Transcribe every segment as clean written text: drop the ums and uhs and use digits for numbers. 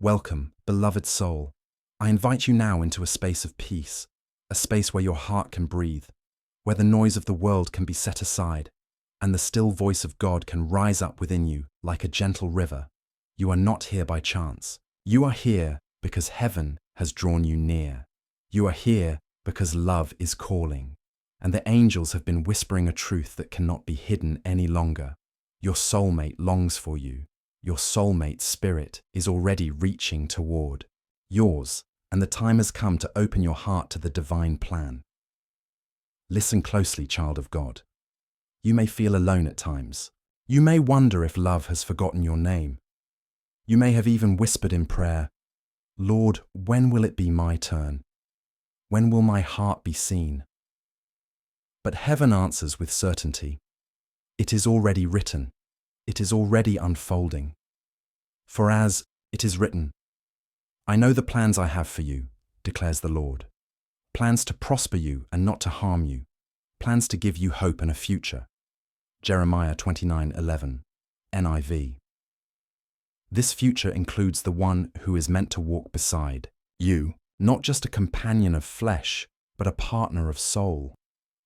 Welcome, beloved soul. I invite you now into a space of peace, a space where your heart can breathe, where the noise of the world can be set aside, and the still voice of God can rise up within you like a gentle river. You are not here by chance. You are here because heaven has drawn you near. You are here because love is calling, and the angels have been whispering a truth that cannot be hidden any longer. Your soulmate longs for you. Your soulmate spirit is already reaching toward yours, and the time has come to open your heart to the divine plan. Listen closely, child of God. You may feel alone at times. You may wonder if love has forgotten your name. You may have even whispered in prayer, "Lord, when will it be my turn? When will my heart be seen?" But heaven answers with certainty. It is already written. It is already unfolding. For as it is written, "I know the plans I have for you," declares the Lord. Plans to prosper you and not to harm you. Plans to give you hope and a future. Jeremiah 29:11, NIV. This future includes the one who is meant to walk beside you, not just a companion of flesh, but a partner of soul,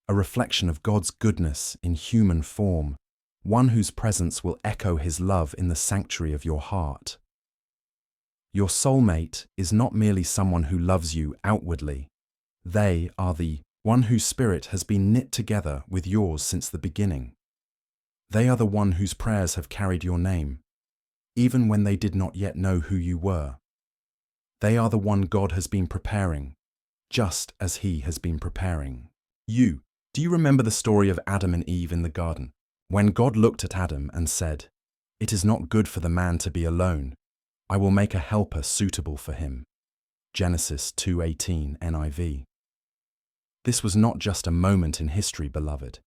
a reflection of God's goodness in human form, one whose presence will echo his love in the sanctuary of your heart. Your soulmate is not merely someone who loves you outwardly. They are the one whose spirit has been knit together with yours since the beginning. They are the one whose prayers have carried your name, even when they did not yet know who you were. They are the one God has been preparing, just as he has been preparing you. Do you remember the story of Adam and Eve in the garden? When God looked at Adam and said, "It is not good for the man to be alone. I will make a helper suitable for him." Genesis 2:18 NIV. This was not just a moment in history, beloved.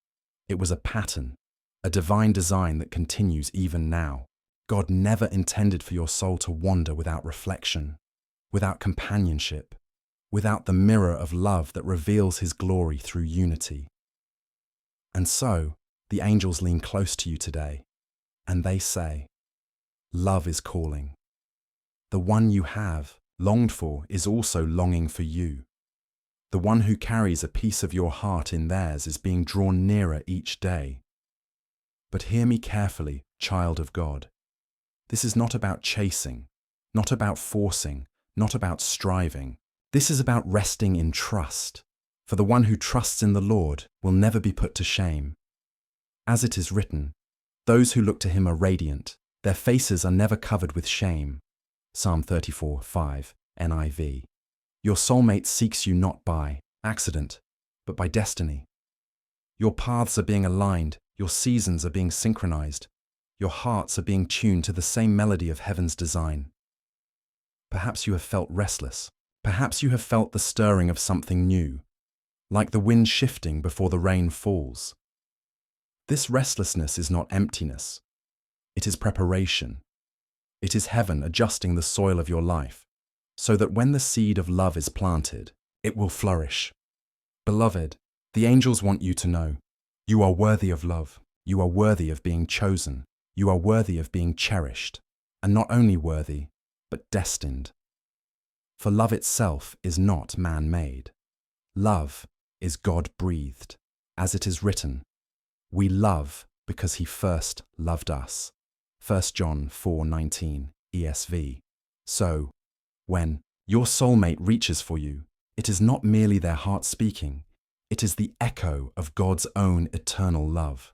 It was a pattern, a divine design that continues even now. God never intended for your soul to wander without reflection, without companionship, without the mirror of love that reveals his glory through unity. And so, the angels lean close to you today, and they say, "Love is calling." The one you have longed for is also longing for you. The one who carries a piece of your heart in theirs is being drawn nearer each day. But hear me carefully, child of God. This is not about chasing, not about forcing, not about striving. This is about resting in trust. For the one who trusts in the Lord will never be put to shame. As it is written, "Those who look to him are radiant, their faces are never covered with shame." Psalm 34:5 NIV. Your soulmate seeks you not by accident, but by destiny. Your paths are being aligned, your seasons are being synchronized, your hearts are being tuned to the same melody of heaven's design. Perhaps you have felt restless. Perhaps you have felt the stirring of something new, like the wind shifting before the rain falls. This restlessness is not emptiness. It is preparation. It is heaven adjusting the soil of your life, so that when the seed of love is planted, it will flourish. Beloved, the angels want you to know, you are worthy of love. You are worthy of being chosen. You are worthy of being cherished, and not only worthy, but destined. For love itself is not man-made. Love is God-breathed. As it is written, "We love because he first loved us." 1 John 4:19 ESV. So, when your soulmate reaches for you, it is not merely their heart speaking, it is the echo of God's own eternal love.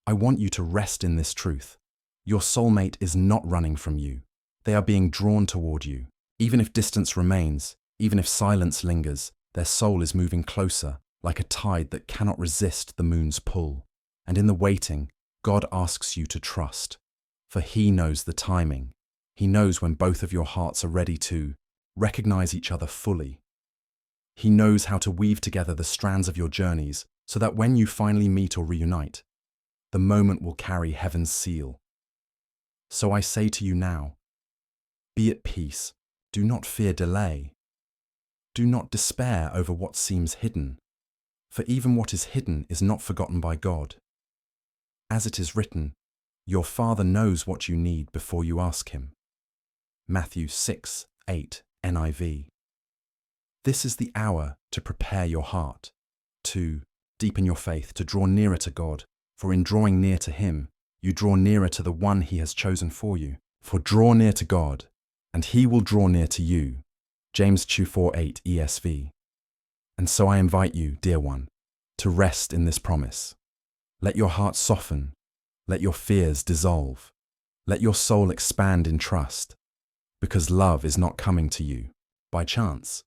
I want you to rest in this truth. Your soulmate is not running from you. They are being drawn toward you. Even if distance remains, even if silence lingers, their soul is moving closer, like a tide that cannot resist the moon's pull. And in the waiting, God asks you to trust, for he knows the timing. He knows when both of your hearts are ready to recognize each other fully. He knows how to weave together the strands of your journeys so that when you finally meet or reunite, the moment will carry heaven's seal. So I say to you now, be at peace. Do not fear delay. Do not despair over what seems hidden, for even what is hidden is not forgotten by God. As it is written, your Father knows what you need before you ask him. Matthew 6:8 NIV. This is the hour to prepare your heart, to deepen your faith, to draw nearer to God. For in drawing near to Him, you draw nearer to the one He has chosen for you. For draw near to God, and He will draw near to you. James 4:8 ESV. And so I invite you, dear one, to rest in this promise. Let your heart soften. Let your fears dissolve. Let your soul expand in trust, because love is not coming to you by chance.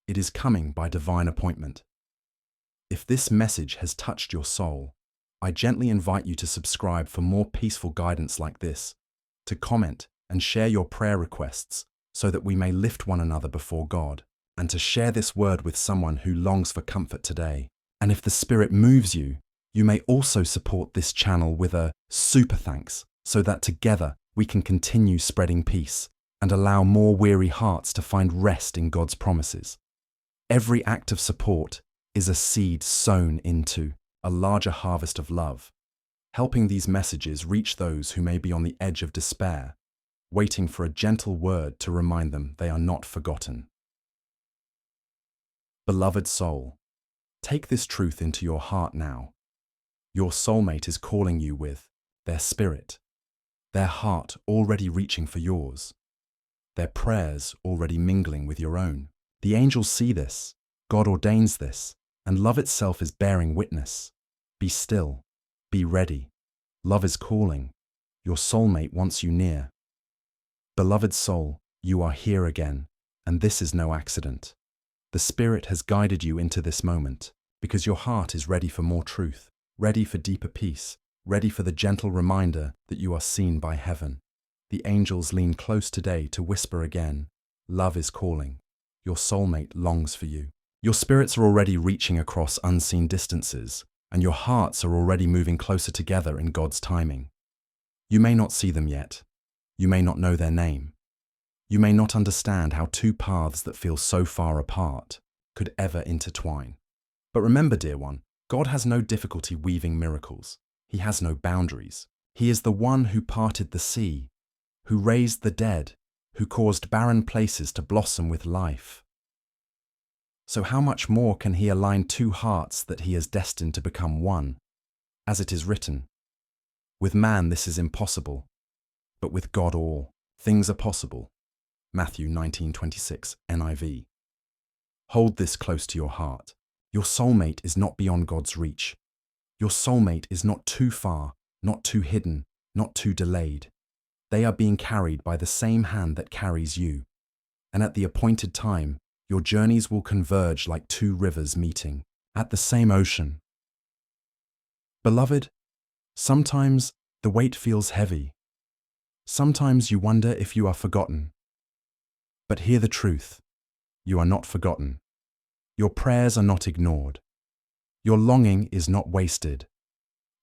It is coming by divine appointment. If this message has touched your soul, I gently invite you to subscribe for more peaceful guidance like this, to comment and share your prayer requests so that we may lift one another before God, and to share this word with someone who longs for comfort today. And if the Spirit moves you, you may also support this channel with a super thanks so that together we can continue spreading peace and allow more weary hearts to find rest in God's promises. Every act of support is a seed sown into a larger harvest of love, helping these messages reach those who may be on the edge of despair, waiting for a gentle word to remind them they are not forgotten. Beloved soul, take this truth into your heart now. Your soulmate is calling you with their spirit, their heart already reaching for yours, their prayers already mingling with your own. The angels see this, God ordains this, and love itself is bearing witness. Be still, be ready. Love is calling. Your soulmate wants you near. Beloved soul, you are here again, and this is no accident. The Spirit has guided you into this moment because your heart is ready for more truth, ready for deeper peace, ready for the gentle reminder that you are seen by heaven. The angels lean close today to whisper again, love is calling. Your soulmate longs for you. Your spirits are already reaching across unseen distances, and your hearts are already moving closer together in God's timing. You may not see them yet. You may not know their name. You may not understand how two paths that feel so far apart could ever intertwine. But remember, dear one, God has no difficulty weaving miracles. He has no boundaries. He is the one who parted the sea, who raised the dead, who caused barren places to blossom with life. So how much more can He align two hearts that He has destined to become one? As it is written, with man this is impossible, but with God all things are possible. Matthew 19:26 NIV. Hold this close to your heart. Your soulmate is not beyond God's reach. Your soulmate is not too far, not too hidden, not too delayed. They are being carried by the same hand that carries you. And at the appointed time, your journeys will converge like two rivers meeting at the same ocean. Beloved, sometimes the weight feels heavy. Sometimes you wonder if you are forgotten. But hear the truth. You are not forgotten. Your prayers are not ignored. Your longing is not wasted.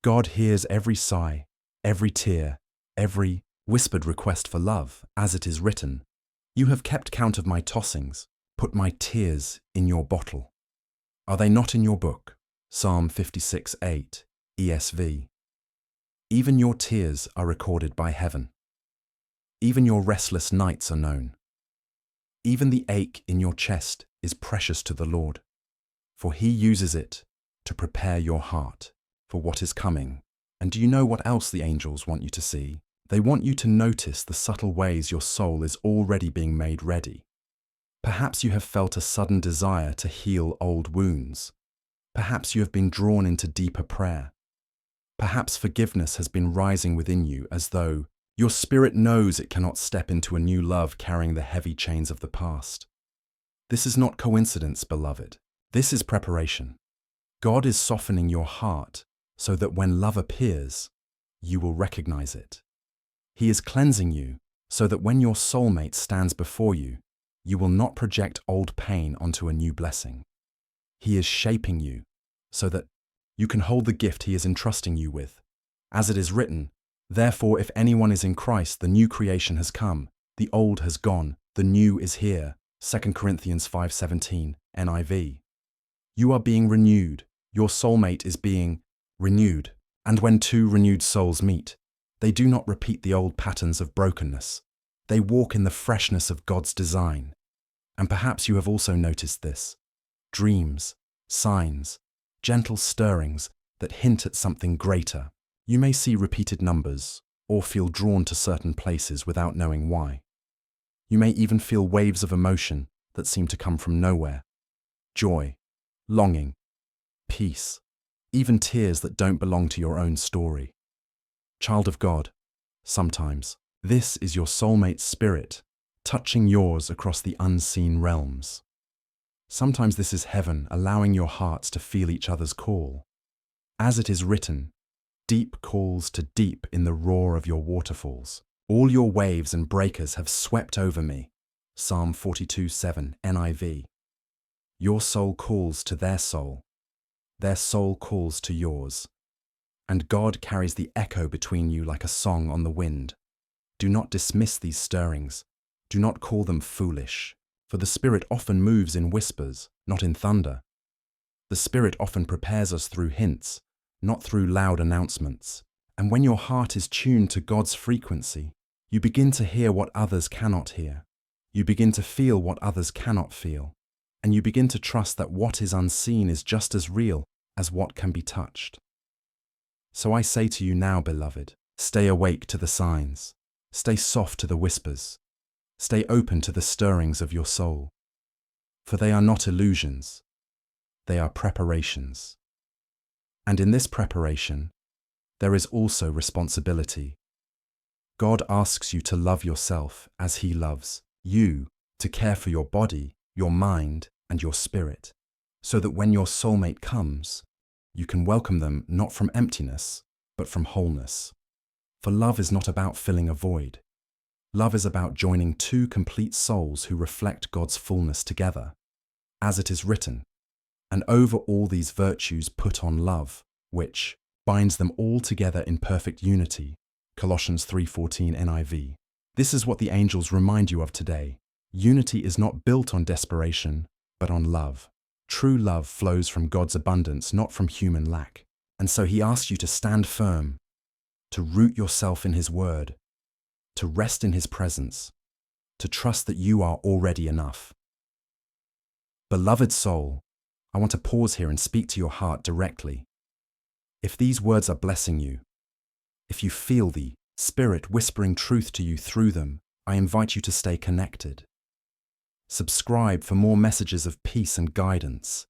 God hears every sigh, every tear, every whispered request for love, as it is written, you have kept count of my tossings, put my tears in your bottle. Are they not in your book? Psalm 56:8 ESV. Even your tears are recorded by heaven. Even your restless nights are known. Even the ache in your chest is precious to the Lord, for He uses it to prepare your heart for what is coming. And do you know what else the angels want you to see? They want you to notice the subtle ways your soul is already being made ready. Perhaps you have felt a sudden desire to heal old wounds. Perhaps you have been drawn into deeper prayer. Perhaps forgiveness has been rising within you as though your spirit knows it cannot step into a new love carrying the heavy chains of the past. This is not coincidence, beloved. This is preparation. God is softening your heart so that when love appears, you will recognize it. He is cleansing you so that when your soulmate stands before you, you will not project old pain onto a new blessing. He is shaping you so that you can hold the gift He is entrusting you with. As it is written, therefore if anyone is in Christ, the new creation has come, the old has gone, the new is here. 2 Corinthians 5:17 NIV. You are being renewed. Your soulmate is being renewed. And when two renewed souls meet, they do not repeat the old patterns of brokenness. They walk in the freshness of God's design. And perhaps you have also noticed this. Dreams, signs, gentle stirrings that hint at something greater. You may see repeated numbers or feel drawn to certain places without knowing why. You may even feel waves of emotion that seem to come from nowhere. Joy, longing, peace, even tears that don't belong to your own story. Child of God, sometimes this is your soulmate's spirit touching yours across the unseen realms. Sometimes this is heaven allowing your hearts to feel each other's call. As it is written, deep calls to deep in the roar of your waterfalls. All your waves and breakers have swept over me. Psalm 42:7 NIV. Your soul calls to their soul calls to yours. And God carries the echo between you like a song on the wind. Do not dismiss these stirrings. Do not call them foolish, for the Spirit often moves in whispers, not in thunder. The Spirit often prepares us through hints, not through loud announcements. And when your heart is tuned to God's frequency, you begin to hear what others cannot hear. You begin to feel what others cannot feel. And you begin to trust that what is unseen is just as real as what can be touched. So I say to you now, beloved, stay awake to the signs. Stay soft to the whispers. Stay open to the stirrings of your soul. For they are not illusions. They are preparations. And in this preparation, there is also responsibility. God asks you to love yourself as He loves you, to care for your body, your mind, and your spirit, so that when your soulmate comes, you can welcome them not from emptiness, but from wholeness. For love is not about filling a void. Love is about joining two complete souls who reflect God's fullness together. As it is written, and over all these virtues put on love, which binds them all together in perfect unity. Colossians 3:14 NIV. This is what the angels remind you of today. Unity is not built on desperation, but on love. True love flows from God's abundance, not from human lack. And so He asks you to stand firm, to root yourself in His word, to rest in His presence, to trust that you are already enough. Beloved soul, I want to pause here and speak to your heart directly. If these words are blessing you, if you feel the Spirit whispering truth to you through them, I invite you to stay connected. Subscribe for more messages of peace and guidance.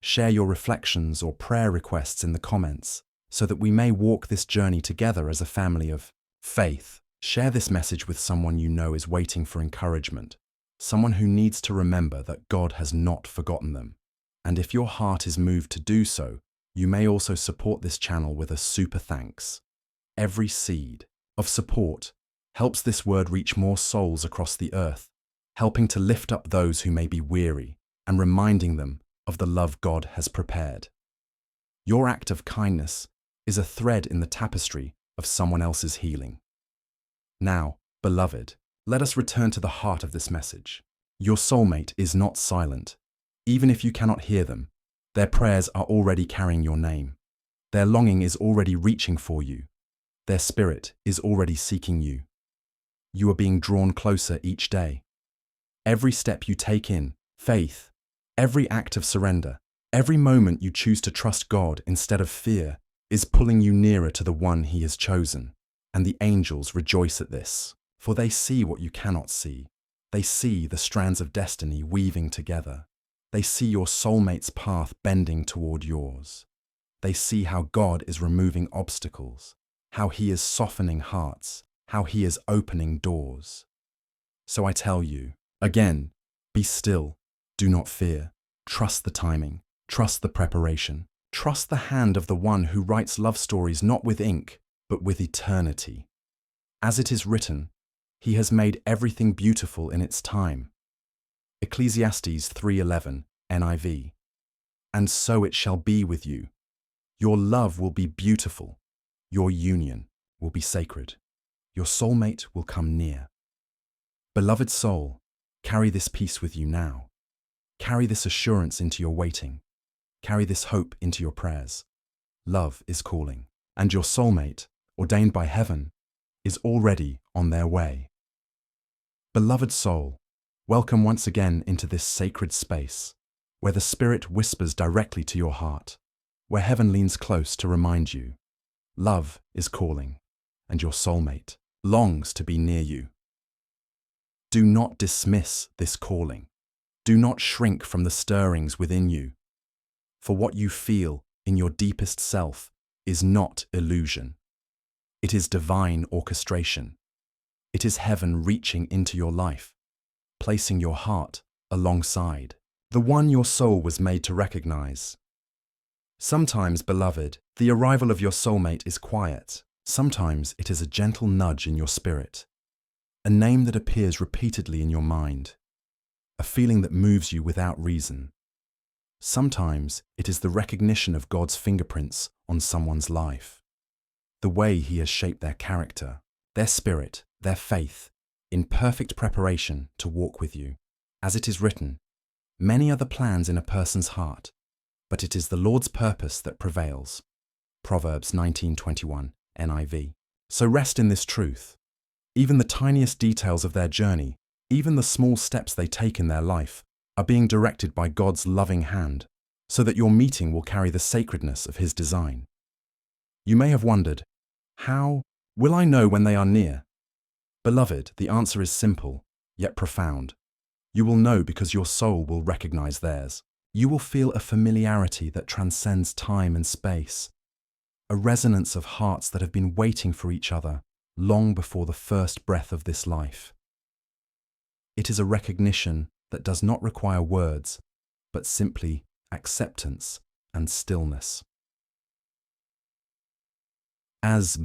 Share your reflections or prayer requests in the comments so that we may walk this journey together as a family of faith. Share this message with someone you know is waiting for encouragement, someone who needs to remember that God has not forgotten them. And if your heart is moved to do so, you may also support this channel with a super thanks. Every seed of support helps this word reach more souls across the earth, helping to lift up those who may be weary and reminding them of the love God has prepared. Your act of kindness is a thread in the tapestry of someone else's healing. Now, beloved, let us return to the heart of this message. Your soulmate is not silent. Even if you cannot hear them, their prayers are already carrying your name. Their longing is already reaching for you. Their spirit is already seeking you. You are being drawn closer each day. Every step you take in faith, every act of surrender, every moment you choose to trust God instead of fear is pulling you nearer to the one He has chosen. And the angels rejoice at this, for they see what you cannot see. They see the strands of destiny weaving together. They see your soulmate's path bending toward yours. They see how God is removing obstacles, how He is softening hearts, how He is opening doors. So I tell you, again, be still, do not fear, trust the timing, trust the preparation, trust the hand of the one who writes love stories not with ink, but with eternity. As it is written, He has made everything beautiful in its time. Ecclesiastes 3:11 NIV. And so it shall be with you. Your love will be beautiful. Your union will be sacred. Your soulmate will come near. Beloved soul, carry this peace with you now. Carry this assurance into your waiting. Carry this hope into your prayers. Love is calling, and your soulmate, ordained by heaven, is already on their way. Beloved soul, welcome once again into this sacred space, where the Spirit whispers directly to your heart, where heaven leans close to remind you, love is calling, and your soulmate longs to be near you. Do not dismiss this calling. Do not shrink from the stirrings within you, for what you feel in your deepest self is not illusion. It is divine orchestration. It is heaven reaching into your life, placing your heart alongside the one your soul was made to recognize. Sometimes, beloved, the arrival of your soulmate is quiet. Sometimes it is a gentle nudge in your spirit, a name that appears repeatedly in your mind, a feeling that moves you without reason. Sometimes it is the recognition of God's fingerprints on someone's life, the way He has shaped their character, their spirit, their faith, in perfect preparation to walk with you. As it is written, many are the plans in a person's heart, but it is the Lord's purpose that prevails. Proverbs 19:21, NIV. So rest in this truth. Even the tiniest details of their journey, even the small steps they take in their life, are being directed by God's loving hand, so that your meeting will carry the sacredness of His design. You may have wondered, how will I know when they are near? Beloved, the answer is simple, yet profound. You will know because your soul will recognize theirs. You will feel a familiarity that transcends time and space, a resonance of hearts that have been waiting for each other long before the first breath of this life. It is a recognition that does not require words, but simply acceptance and stillness. As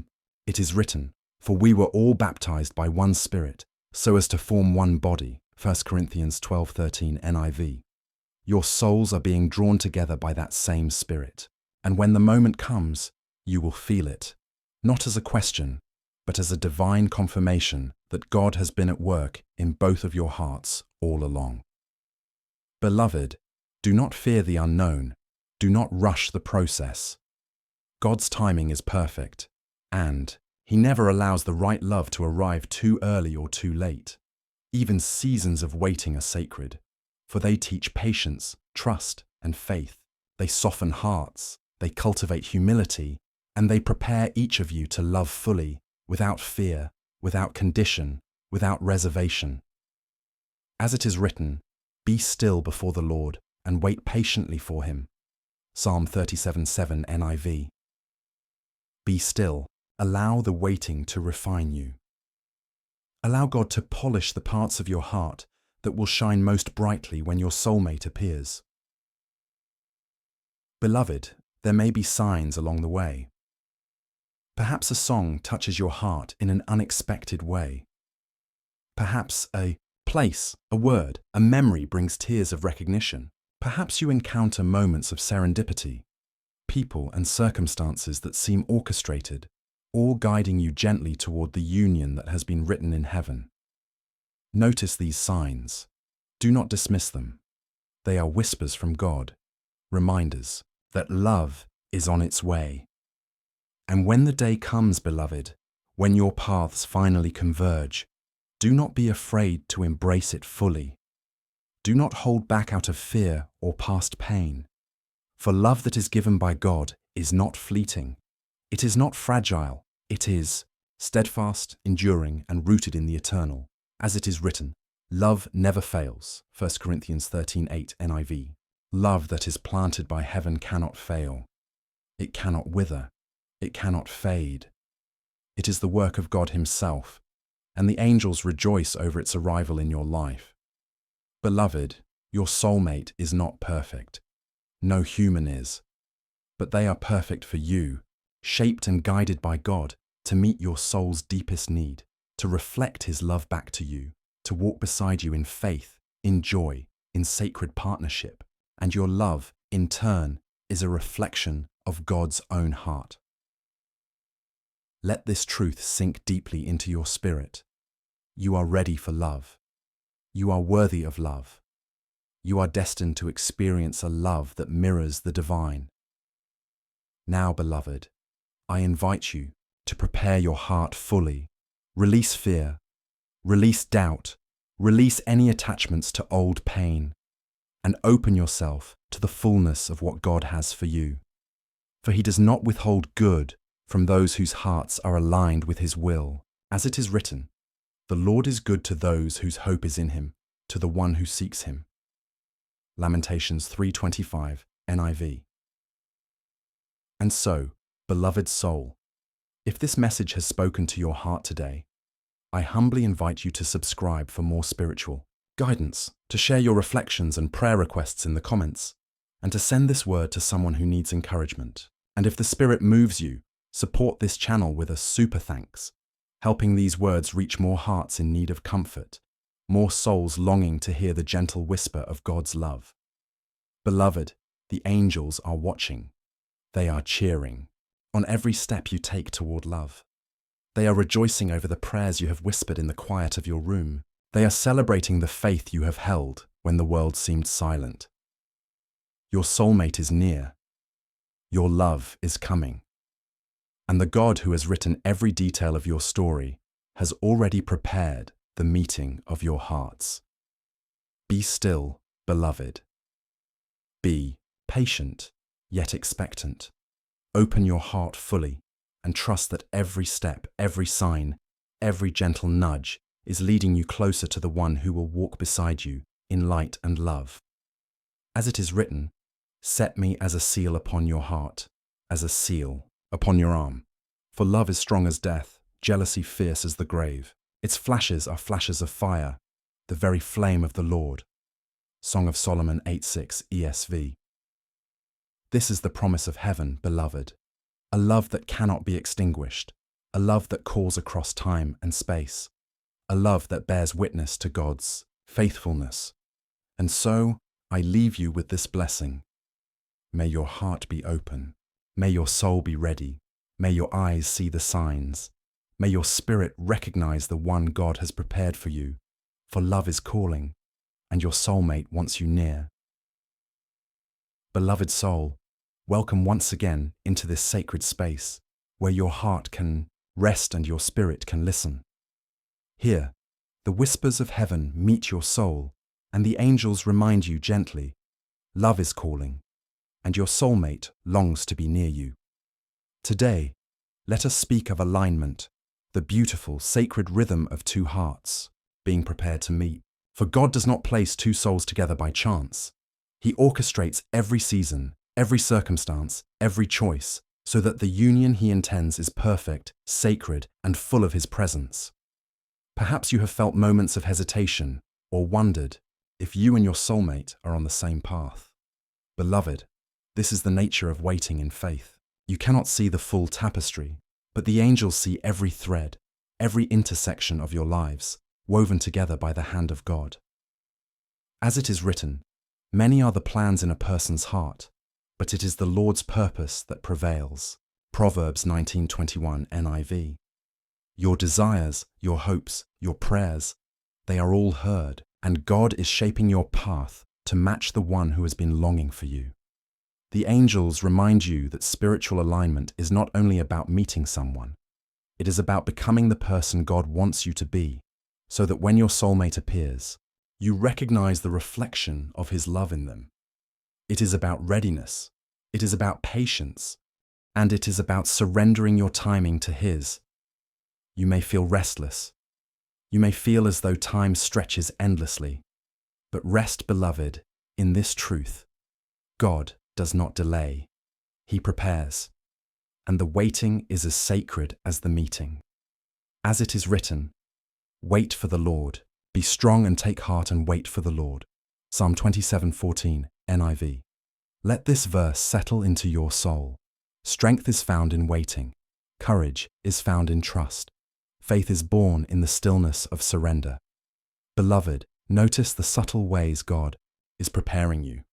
it is written, for we were all baptized by one Spirit, so as to form one body, 1 Corinthians 12:13 NIV. Your souls are being drawn together by that same Spirit, and when the moment comes, you will feel it, not as a question, but as a divine confirmation that God has been at work in both of your hearts all along. Beloved, do not fear the unknown. Do not rush the process. God's timing is perfect, and He never allows the right love to arrive too early or too late. Even seasons of waiting are sacred, for they teach patience, trust, and faith. They soften hearts, they cultivate humility, and they prepare each of you to love fully, without fear, without condition, without reservation. As it is written, be still before the Lord and wait patiently for Him. Psalm 37:7 NIV. Be still. Allow the waiting to refine you. Allow God to polish the parts of your heart that will shine most brightly when your soulmate appears. Beloved, there may be signs along the way. Perhaps a song touches your heart in an unexpected way. Perhaps a place, a word, a memory brings tears of recognition. Perhaps you encounter moments of serendipity, people and circumstances that seem orchestrated, all guiding you gently toward the union that has been written in heaven. Notice these signs. Do not dismiss them. They are whispers from God, reminders that love is on its way. And when the day comes, beloved, when your paths finally converge, do not be afraid to embrace it fully. Do not hold back out of fear or past pain. For love that is given by God is not fleeting. It is not fragile. It is steadfast, enduring, and rooted in the eternal. As it is written, love never fails. 1 Corinthians 13:8 NIV. Love that is planted by heaven cannot fail. It cannot wither. It cannot fade. It is the work of God Himself, and the angels rejoice over its arrival in your life. Beloved, your soulmate is not perfect. No human is. But they are perfect for you, shaped and guided by God to meet your soul's deepest need, to reflect His love back to you, to walk beside you in faith, in joy, in sacred partnership. And your love, in turn, is a reflection of God's own heart. Let this truth sink deeply into your spirit. You are ready for love. You are worthy of love. You are destined to experience a love that mirrors the divine. Now, beloved, I invite you to prepare your heart fully. Release fear, release doubt, Release any attachments to old pain and open yourself to the fullness of what God has for you. For He does not withhold good from those whose hearts are aligned with His will. As it is written, "The Lord is good to those whose hope is in Him, to the one who seeks Him." Lamentations 3:25, NIV. And so, beloved soul, if this message has spoken to your heart today, I humbly invite you to subscribe for more spiritual guidance, to share your reflections and prayer requests in the comments, and to send this word to someone who needs encouragement. And if the Spirit moves you, support this channel with a super thanks, helping these words reach more hearts in need of comfort, more souls longing to hear the gentle whisper of God's love. Beloved, the angels are watching. They are cheering on every step you take toward love. They are rejoicing over the prayers you have whispered in the quiet of your room. They are celebrating the faith you have held when the world seemed silent. Your soulmate is near. Your love is coming. And the God who has written every detail of your story has already prepared the meeting of your hearts. Be still, beloved. Be patient, yet expectant. Open your heart fully and trust that every step, every sign, every gentle nudge is leading you closer to the one who will walk beside you in light and love. As it is written, "Set me as a seal upon your heart, as a seal upon your arm. For love is strong as death, jealousy fierce as the grave. Its flashes are flashes of fire, the very flame of the Lord." Song of Solomon 8:6 ESV. This is the promise of heaven, beloved. A love that cannot be extinguished, a love that calls across time and space, a love that bears witness to God's faithfulness. And so, I leave you with this blessing. May your heart be open. May your soul be ready. May your eyes see the signs. May your spirit recognize the one God has prepared for you, for love is calling, and your soulmate wants you near. Beloved soul, welcome once again into this sacred space where your heart can rest and your spirit can listen. Here, the whispers of heaven meet your soul, and the angels remind you gently, love is calling, and your soulmate longs to be near you. Today, let us speak of alignment, the beautiful, sacred rhythm of two hearts being prepared to meet. For God does not place two souls together by chance. He orchestrates every season, every circumstance, every choice, so that the union He intends is perfect, sacred, and full of His presence. Perhaps you have felt moments of hesitation or wondered if you and your soulmate are on the same path. Beloved, this is the nature of waiting in faith. You cannot see the full tapestry, but the angels see every thread, every intersection of your lives, woven together by the hand of God. As it is written, many are the plans in a person's heart, but it is the Lord's purpose that prevails. Proverbs 19:21 NIV. Your desires, your hopes, your prayers, they are all heard, and God is shaping your path to match the one who has been longing for you. The angels remind you that spiritual alignment is not only about meeting someone, it is about becoming the person God wants you to be, so that when your soulmate appears, you recognize the reflection of His love in them. It is about readiness, it is about patience, and it is about surrendering your timing to His. You may feel restless. You may feel as though time stretches endlessly. But rest, beloved, in this truth. God does not delay. He prepares. And the waiting is as sacred as the meeting. As it is written, wait for the Lord. Be strong and take heart and wait for the Lord. Psalm 27:14 NIV. Let this verse settle into your soul. Strength is found in waiting. Courage is found in trust. Faith is born in the stillness of surrender. Beloved, notice the subtle ways God is preparing you.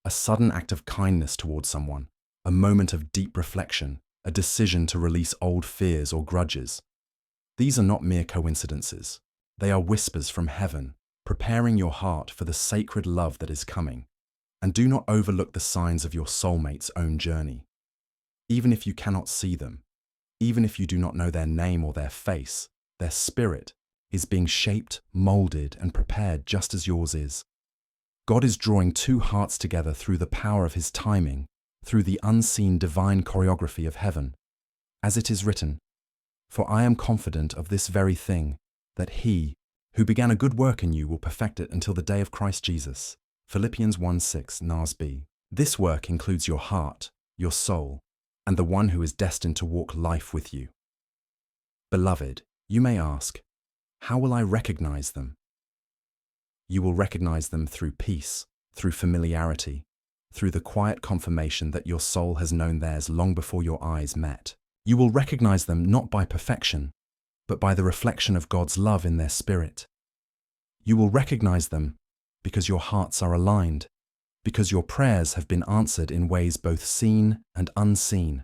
A sudden act of kindness towards someone, a moment of deep reflection, a decision to release old fears or grudges. These are not mere coincidences. They are whispers from heaven, preparing your heart for the sacred love that is coming. And do not overlook the signs of your soulmate's own journey. Even if you cannot see them, even if you do not know their name or their face, their spirit is being shaped, molded, and prepared just as yours is. God is drawing two hearts together through the power of his timing, through the unseen divine choreography of heaven. As it is written, "For I am confident of this very thing, that he, who began a good work in you, will perfect it until the day of Christ Jesus." Philippians 1:6 NASB. This work includes your heart, your soul, and the one who is destined to walk life with you. Beloved, you may ask, how will I recognize them? You will recognize them through peace, through familiarity, through the quiet confirmation that your soul has known theirs long before your eyes met. You will recognize them not by perfection, but by the reflection of God's love in their spirit. You will recognize them because your hearts are aligned, because your prayers have been answered in ways both seen and unseen.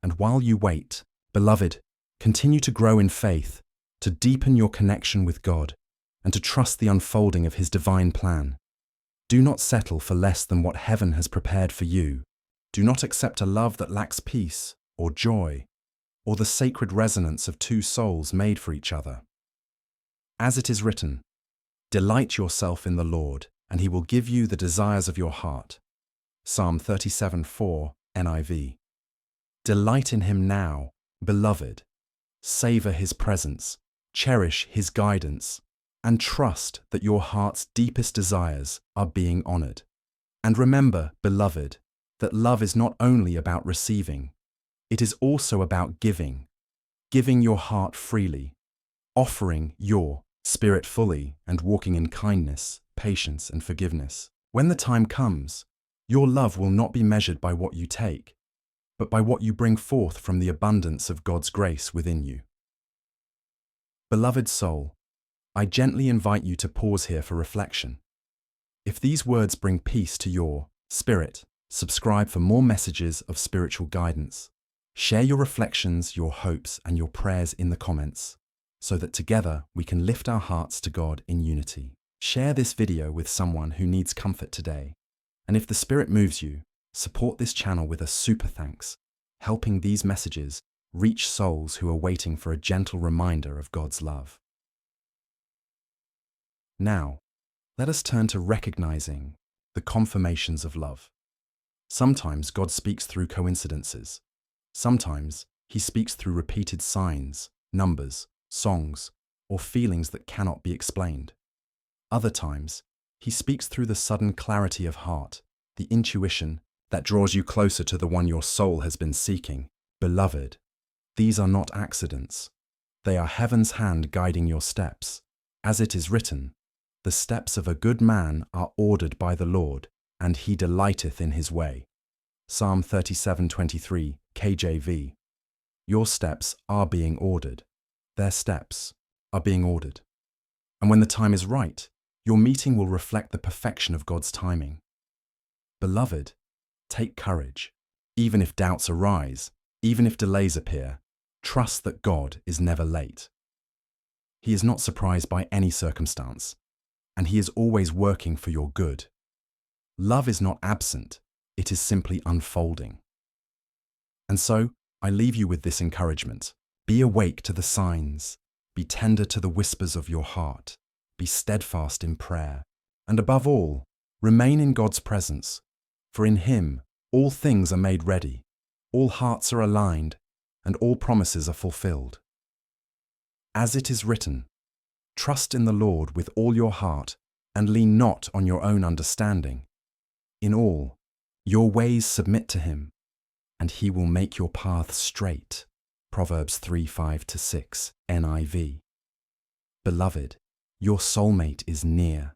And while you wait, beloved, continue to grow in faith, to deepen your connection with God, and to trust the unfolding of his divine plan. Do not settle for less than what heaven has prepared for you. Do not accept a love that lacks peace or joy, or the sacred resonance of two souls made for each other. As it is written, "Delight yourself in the Lord, and he will give you the desires of your heart." Psalm 37:4 NIV. Delight in him now, beloved. Savor his presence, cherish his guidance, and trust that your heart's deepest desires are being honored. And remember, beloved, that love is not only about receiving, it is also about giving your heart freely, offering your spirit fully, and walking in kindness, patience, and forgiveness. When the time comes, your love will not be measured by what you take, but by what you bring forth from the abundance of God's grace within you. Beloved soul, I gently invite you to pause here for reflection. If these words bring peace to your spirit, subscribe for more messages of spiritual guidance. Share your reflections, your hopes, and your prayers in the comments, so that together we can lift our hearts to God in unity. Share this video with someone who needs comfort today. And if the Spirit moves you, support this channel with a super thanks, helping these messages reach souls who are waiting for a gentle reminder of God's love. Now, let us turn to recognizing the confirmations of love. Sometimes God speaks through coincidences. Sometimes he speaks through repeated signs, numbers, songs, or feelings that cannot be explained. Other times, he speaks through the sudden clarity of heart, the intuition that draws you closer to the one your soul has been seeking. Beloved, these are not accidents. They are heaven's hand guiding your steps. As it is written, "The steps of a good man are ordered by the Lord, and he delighteth in his way." Psalm 37:23, KJV. Your steps are being ordered. Their steps are being ordered. And when the time is right, your meeting will reflect the perfection of God's timing. Beloved, take courage. Even if doubts arise, even if delays appear, trust that God is never late. He is not surprised by any circumstance, and he is always working for your good. Love is not absent, it is simply unfolding. And so, I leave you with this encouragement. Be awake to the signs, be tender to the whispers of your heart, be steadfast in prayer, and above all, remain in God's presence, for in him all things are made ready, all hearts are aligned, and all promises are fulfilled. As it is written, "Trust in the Lord with all your heart, and lean not on your own understanding. In all your ways submit to him, and he will make your path straight." Proverbs 3:5-6 NIV. Beloved, your soulmate is near.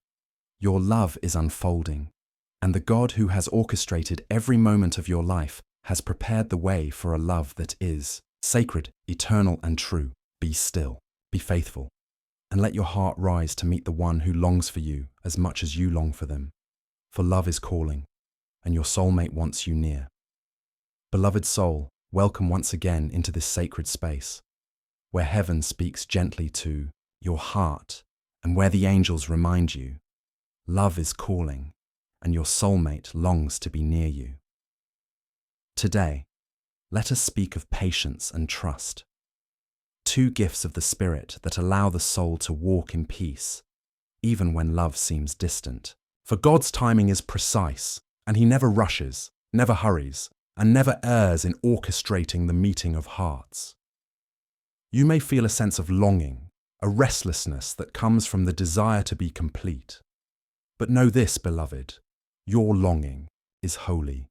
Your love is unfolding, and the God who has orchestrated every moment of your life has prepared the way for a love that is sacred, eternal, and true. Be still, be faithful, and let your heart rise to meet the one who longs for you as much as you long for them. For love is calling, and your soulmate wants you near. Beloved soul, welcome once again into this sacred space, where heaven speaks gently to your heart, and where the angels remind you, love is calling, and your soulmate longs to be near you. Today, let us speak of patience and trust. two gifts of the Spirit that allow the soul to walk in peace, even when love seems distant. For God's timing is precise, and He never rushes, never hurries, and never errs in orchestrating the meeting of hearts. You may feel a sense of longing, a restlessness that comes from the desire to be complete. But know this, beloved, your longing is holy.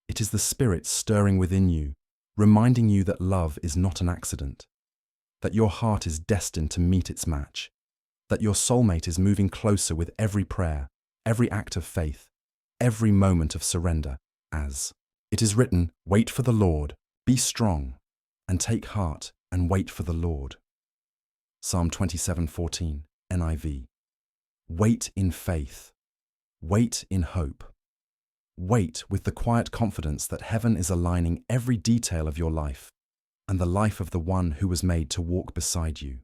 It is the Spirit stirring within you, reminding you that love is not an accident, that your heart is destined to meet its match, that your soulmate is moving closer with every prayer, every act of faith, every moment of surrender, as it is written, wait for the Lord, be strong, and take heart and wait for the Lord. Psalm 27:14, NIV. Wait in faith. Wait in hope. Wait with the quiet confidence that heaven is aligning every detail of your life and the life of the one who was made to walk beside you.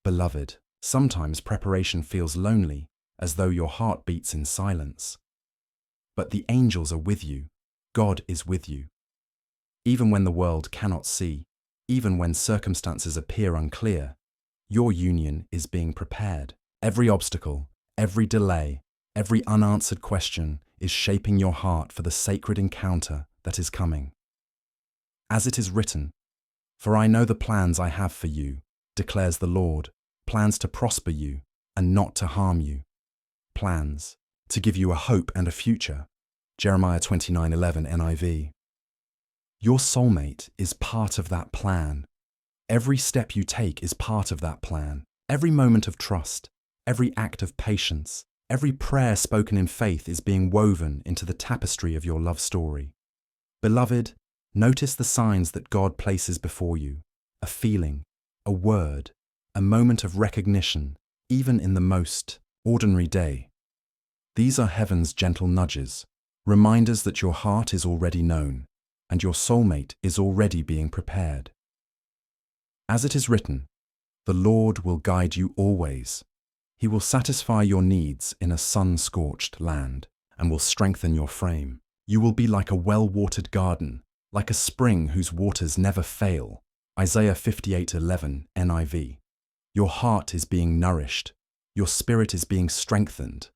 Beloved, sometimes preparation feels lonely, as though your heart beats in silence. But the angels are with you. God is with you. Even when the world cannot see, even when circumstances appear unclear, your union is being prepared. Every obstacle, every delay, every unanswered question is shaping your heart for the sacred encounter that is coming. As it is written, "For I know the plans I have for you, declares the Lord, plans to prosper you and not to harm you, plans to give you a hope and a future." Jeremiah 29:11 NIV. Your soulmate is part of that plan. Every step you take is part of that plan. Every moment of trust, every act of patience, every prayer spoken in faith is being woven into the tapestry of your love story. Beloved, notice the signs that God places before you: a feeling, a word, a moment of recognition, even in the most ordinary day. These are heaven's gentle nudges, reminders that your heart is already known and your soulmate is already being prepared. As it is written, the Lord will guide you always. He will satisfy your needs in a sun-scorched land and will strengthen your frame. You will be like a well-watered garden, like a spring whose waters never fail. Isaiah 58:11 NIV. Your heart is being nourished, your spirit is being strengthened,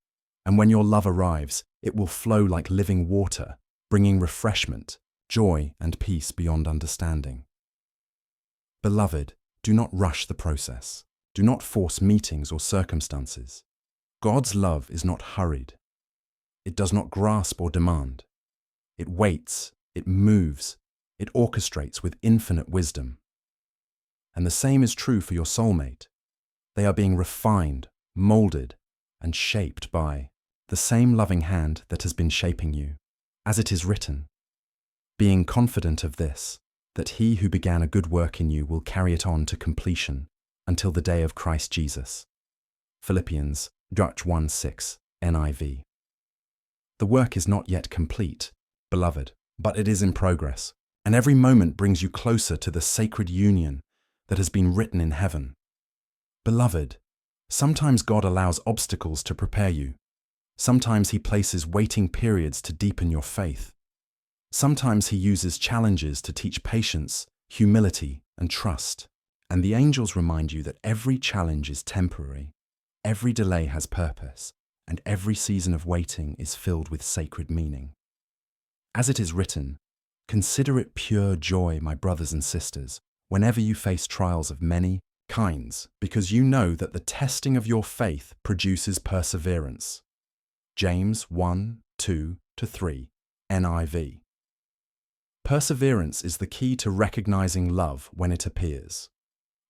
and when your love arrives, it will flow like living water, bringing refreshment, joy, and peace beyond understanding. Beloved, do not rush the process. Do not force meetings or circumstances. God's love is not hurried. It does not grasp or demand. It waits, it moves, it orchestrates with infinite wisdom. And the same is true for your soulmate. They are being refined, molded, and shaped by the same loving hand that has been shaping you. As it is written, being confident of this, that he who began a good work in you will carry it on to completion until the day of Christ Jesus. Philippians 1:6 NIV. The work is not yet complete, beloved, but it is in progress, and every moment brings you closer to the sacred union that has been written in heaven. Beloved, sometimes God allows obstacles to prepare you. Sometimes He places waiting periods to deepen your faith. Sometimes He uses challenges to teach patience, humility, and trust. And the angels remind you that every challenge is temporary, every delay has purpose, and every season of waiting is filled with sacred meaning. As it is written, consider it pure joy, my brothers and sisters, whenever you face trials of many kinds, because you know that the testing of your faith produces perseverance. James 1:2-3 NIV. Perseverance is the key to recognizing love when it appears.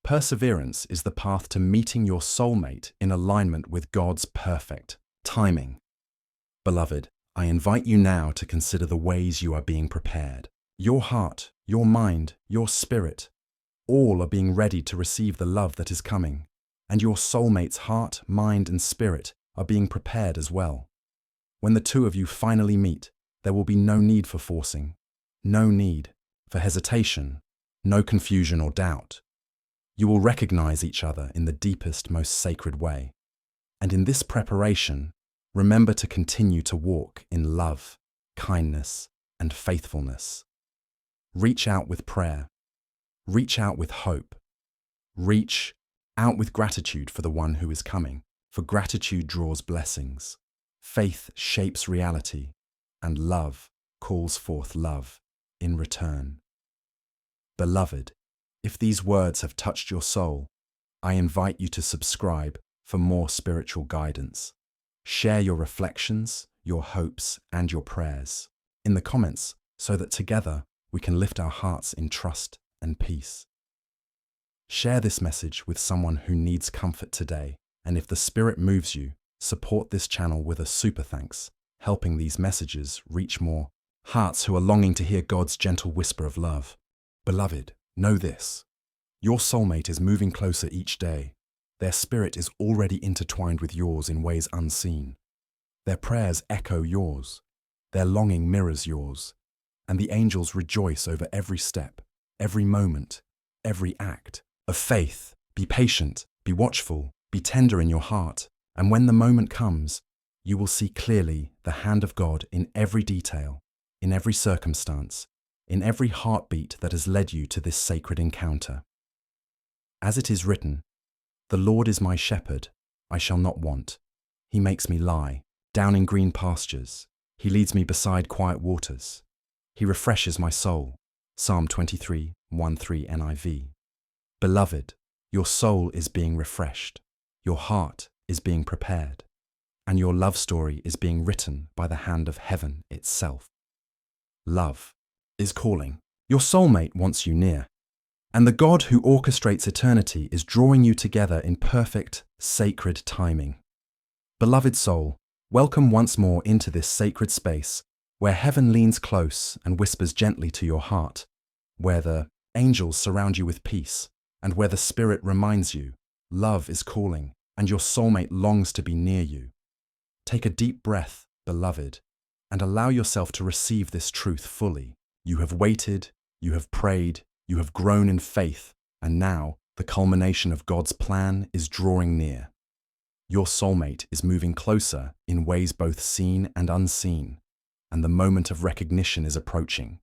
Perseverance is the path to meeting your soulmate in alignment with God's perfect timing. Beloved, I invite you now to consider the ways you are being prepared. Your heart, your mind, your spirit, all are being ready to receive the love that is coming, and your soulmate's heart, mind, and spirit are being prepared as well. When the two of you finally meet, there will be no need for forcing, no need for hesitation, no confusion or doubt. You will recognize each other in the deepest, most sacred way. And in this preparation, remember to continue to walk in love, kindness, and faithfulness. Reach out with prayer. Reach out with hope Reach out with gratitude for the one who is coming, for gratitude draws blessings. Faith shapes reality, and love calls forth love in return. Beloved, if these words have touched your soul, I invite you to subscribe for more spiritual guidance. Share your reflections, your hopes, and your prayers in the comments so that together we can lift our hearts in trust and peace. Share this message with someone who needs comfort today, and if the Spirit moves you, support this channel with a super thanks, helping these messages reach more hearts who are longing to hear God's gentle whisper of love. Beloved, know this: your soulmate is moving closer each day. Their spirit is already intertwined with yours in ways unseen. Their prayers echo yours. Their longing mirrors yours. And the angels rejoice over every step, every moment, every act of faith. Be patient, be watchful, be tender in your heart, and when the moment comes, you will see clearly the hand of God in every detail, in every circumstance, in every heartbeat that has led you to this sacred encounter. As it is written, "The Lord is my shepherd, I shall not want. He makes me lie down in green pastures. He leads me beside quiet waters. He refreshes my soul." Psalm 23:1-3 NIV. Beloved, your soul is being refreshed, your heart is being prepared, and your love story is being written by the hand of heaven itself. Love is calling. Your soulmate wants you near, and the God who orchestrates eternity is drawing you together in perfect, sacred timing. Beloved soul, welcome once more into this sacred space where heaven leans close and whispers gently to your heart, where the angels surround you with peace, and where the Spirit reminds you, love is calling, and your soulmate longs to be near you. Take a deep breath, beloved, and allow yourself to receive this truth fully. You have waited, you have prayed, you have grown in faith, and now the culmination of God's plan is drawing near. Your soulmate is moving closer in ways both seen and unseen, and the moment of recognition is approaching,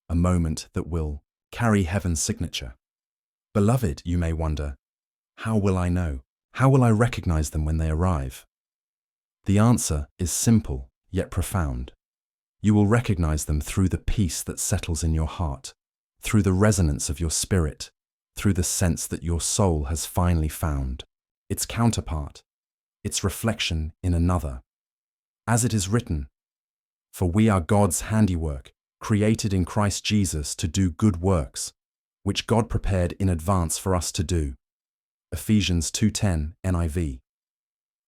a moment that will carry heaven's signature. Beloved, you may wonder, how will I know? How will I recognize them when they arrive? The answer is simple, yet profound. You will recognize them through the peace that settles in your heart, through the resonance of your spirit, through the sense that your soul has finally found its counterpart, its reflection in another. As it is written, "For we are God's handiwork, created in Christ Jesus to do good works, which God prepared in advance for us to do." Ephesians 2:10 NIV.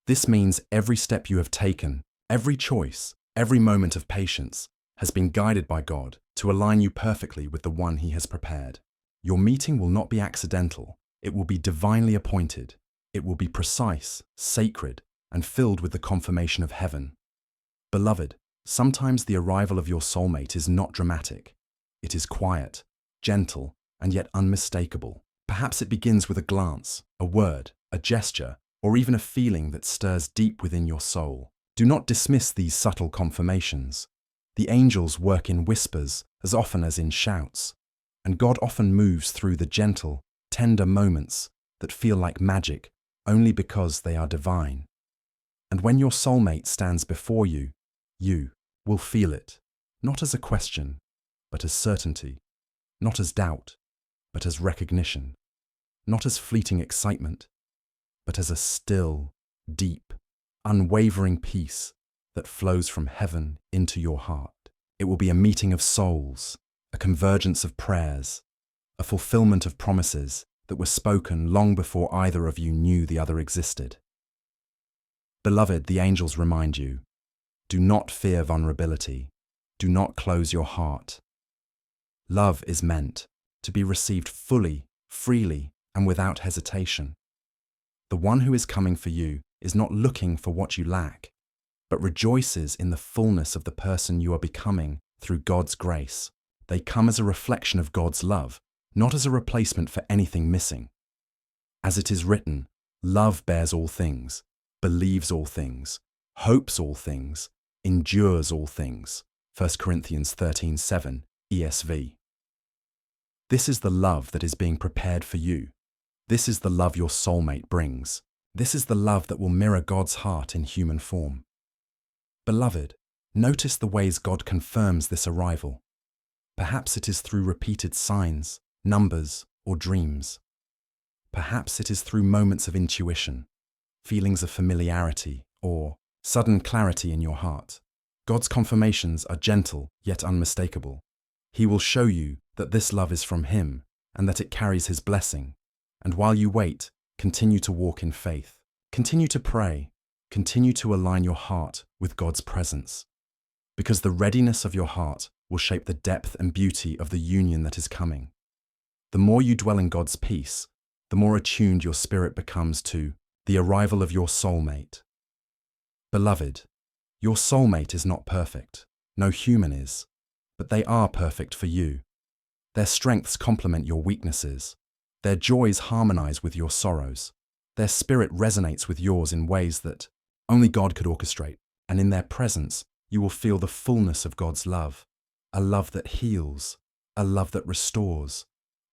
This means every step you have taken, every choice, every moment of patience has been guided by God to align you perfectly with the one He has prepared. Your meeting will not be accidental. It will be divinely appointed. It will be precise, sacred, and filled with the confirmation of heaven. Beloved, sometimes the arrival of your soulmate is not dramatic. It is quiet, gentle, and yet unmistakable. Perhaps it begins with a glance, a word, a gesture, or even a feeling that stirs deep within your soul. Do not dismiss these subtle confirmations. The angels work in whispers as often as in shouts, and God often moves through the gentle, tender moments that feel like magic only because they are divine. And when your soulmate stands before you, you will feel it, not as a question, but as certainty, not as doubt, but as recognition, not as fleeting excitement, but as a still, deep, unwavering peace that flows from heaven into your heart. It will be a meeting of souls, a convergence of prayers, a fulfillment of promises that were spoken long before either of you knew the other existed. Beloved, the angels remind you, do not fear vulnerability. Do not close your heart. Love is meant to be received fully, freely, and without hesitation. The one who is coming for you is not looking for what you lack, but rejoices in the fullness of the person you are becoming through God's grace. They come as a reflection of God's love, not as a replacement for anything missing. As it is written, love bears all things, believes all things, hopes all things, endures all things. 1 Corinthians 13:7 ESV. This is the love that is being prepared for you. This is the love your soulmate brings. This is the love that will mirror God's heart in human form. Beloved, notice the ways God confirms this arrival. Perhaps it is through repeated signs, numbers, or dreams. Perhaps it is through moments of intuition, feelings of familiarity, or sudden clarity in your heart. God's confirmations are gentle yet unmistakable. He will show you that this love is from Him and that it carries His blessing. And while you wait, continue to walk in faith. Continue to pray. Continue to align your heart with God's presence. Because the readiness of your heart will shape the depth and beauty of the union that is coming. The more you dwell in God's peace, the more attuned your spirit becomes to the arrival of your soulmate. Beloved, your soulmate is not perfect. No human is. But they are perfect for you. Their strengths complement your weaknesses. Their joys harmonize with your sorrows. Their spirit resonates with yours in ways that only God could orchestrate. And in their presence, you will feel the fullness of God's love. A love that heals. A love that restores.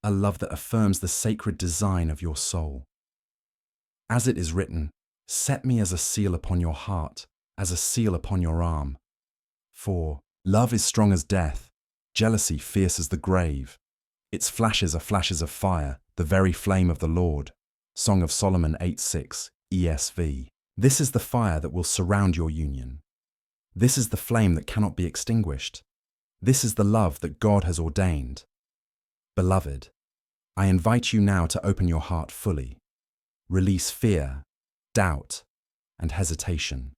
A love that affirms the sacred design of your soul. As it is written, set me as a seal upon your heart, as a seal upon your arm. For love is strong as death, jealousy fierce as the grave. Its flashes are flashes of fire, the very flame of the Lord. Song of Solomon 8:6, ESV. This is the fire that will surround your union. This is the flame that cannot be extinguished. This is the love that God has ordained. Beloved, I invite you now to open your heart fully. Release fear, doubt, and hesitation.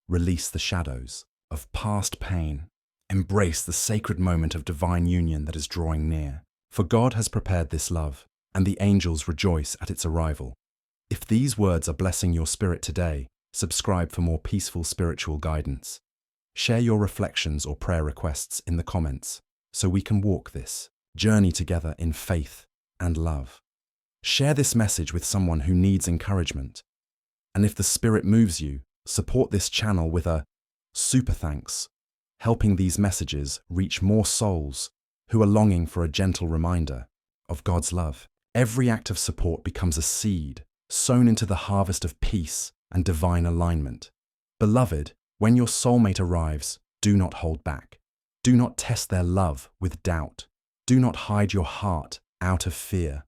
Release the shadows of past pain. Embrace the sacred moment of divine union that is drawing near. For God has prepared this love, and the angels rejoice at its arrival. If these words are blessing your spirit today, subscribe for more peaceful spiritual guidance. Share your reflections or prayer requests in the comments so we can walk this journey together in faith and love. Share this message with someone who needs encouragement. And if the Spirit moves you, support this channel with a super thanks, helping these messages reach more souls who are longing for a gentle reminder of God's love. Every act of support becomes a seed sown into the harvest of peace and divine alignment. Beloved, when your soulmate arrives, do not hold back. Do not test their love with doubt. Do not hide your heart out of fear.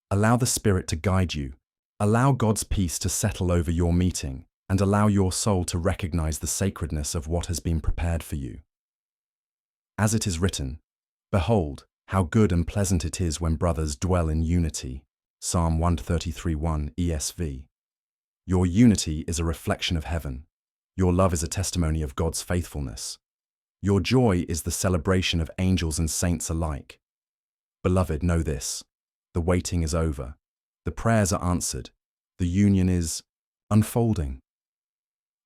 Allow the Spirit to guide you. Allow God's peace to settle over your meeting, and allow your soul to recognize the sacredness of what has been prepared for you. As it is written, behold, how good and pleasant it is when brothers dwell in unity. Psalm 133:1 ESV. Your unity is a reflection of heaven. Your love is a testimony of God's faithfulness. Your joy is the celebration of angels and saints alike. Beloved, know this. The waiting is over. The prayers are answered. The union is unfolding.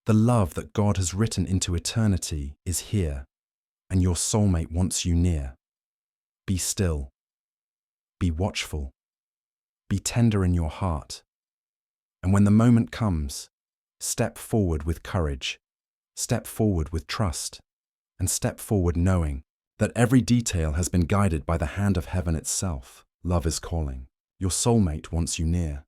The love that God has written into eternity is here, and your soulmate wants you near. Be still. Be watchful. Be tender in your heart. And when the moment comes, step forward with courage, step forward with trust, and step forward knowing that every detail has been guided by the hand of heaven itself. Love is calling. Your soulmate wants you near.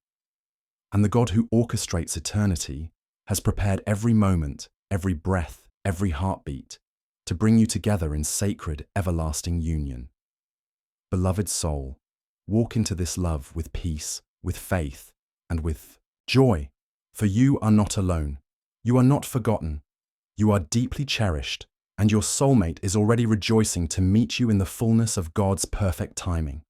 And the God who orchestrates eternity has prepared every moment, every breath, every heartbeat to bring you together in sacred, everlasting union. Beloved soul, walk into this love with peace, with faith, and with joy, for you are not alone. You are not forgotten. You are deeply cherished, and your soulmate is already rejoicing to meet you in the fullness of God's perfect timing.